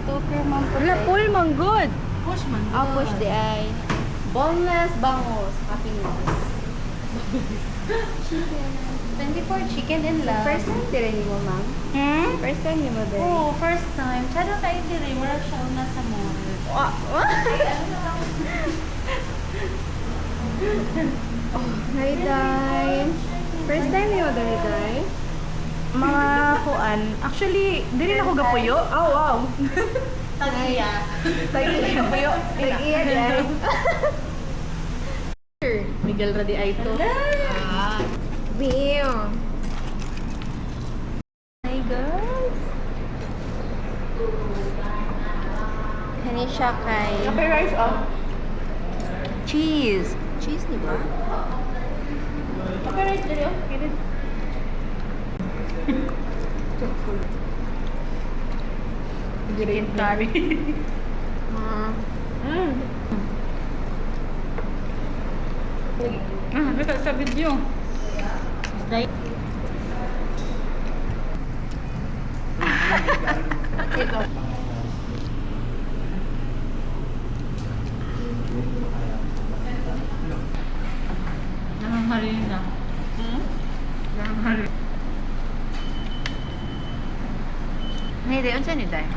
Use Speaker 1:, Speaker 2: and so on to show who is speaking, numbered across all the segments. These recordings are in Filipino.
Speaker 1: Tuker man po.
Speaker 2: Wala, full man good.
Speaker 3: Push man.
Speaker 1: Ah, push the eye. Boneless bangus. Happiness. Chicken. 24 chicken in love. First time tira mo, ma'am? First time niyo mo din?
Speaker 3: Oh, first time. Chado tayo diri. Wala siya una sa mall.
Speaker 1: Hi, Day. First time niyo mo din, Day?
Speaker 2: Mga kuan. Actually, dili na ko gapuyo. Oh, wow.
Speaker 3: Tagiya.
Speaker 1: Tagiya.
Speaker 2: Gapuyo.
Speaker 1: Tagiya, Day.
Speaker 2: Miguel Radi Aito.
Speaker 1: Bio.
Speaker 2: Hi, guys.
Speaker 1: Kani siya kay...
Speaker 2: Kape rice, oh. Cheese.
Speaker 1: Cheese, di ba?
Speaker 2: Kape rice dili, oh. Kinid. Green curry. Bisa sa video. Ito.
Speaker 3: Nanganghari na.
Speaker 2: Nanganghari.
Speaker 3: Hindi, unsa ni Day?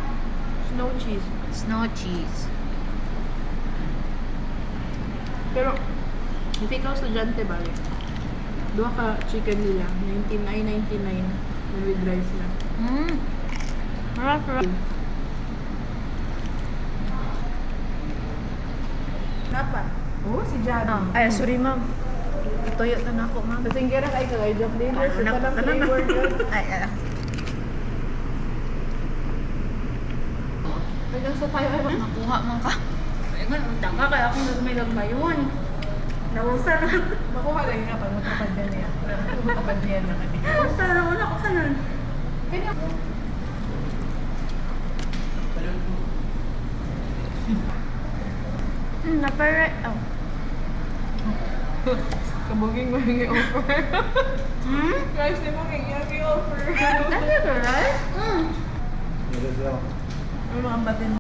Speaker 2: Snow cheese.
Speaker 3: Snow cheese.
Speaker 2: Pero, hindi ka estudyante ba? Dua ka chicken nila. 99.99 with rice na.
Speaker 3: Harap.
Speaker 2: Napa? Oo, si Jad.
Speaker 3: Ay, sorry ma'am. Ituyo na ako ma'am.
Speaker 2: Kasing kira kay kagay job din. Sa
Speaker 3: Anak-
Speaker 2: tanang
Speaker 3: anak-
Speaker 2: flavor yun.
Speaker 3: Ay.
Speaker 2: Hanggang sa tayo ay
Speaker 3: Nakuha man ka. Ay, ganun. Tangka kaya akong nagmay-lagmayon. Nausan na.
Speaker 2: makuha lang nga pag matapad yan niya. Matapad yan na kanya.
Speaker 3: Nausan na una ko kanan.
Speaker 2: Kanya po.
Speaker 3: Napare. Oh.
Speaker 2: Kabuging mo yung offer. Guys, di mo yung offer.
Speaker 3: Ano ba, right?
Speaker 2: Ano mga batin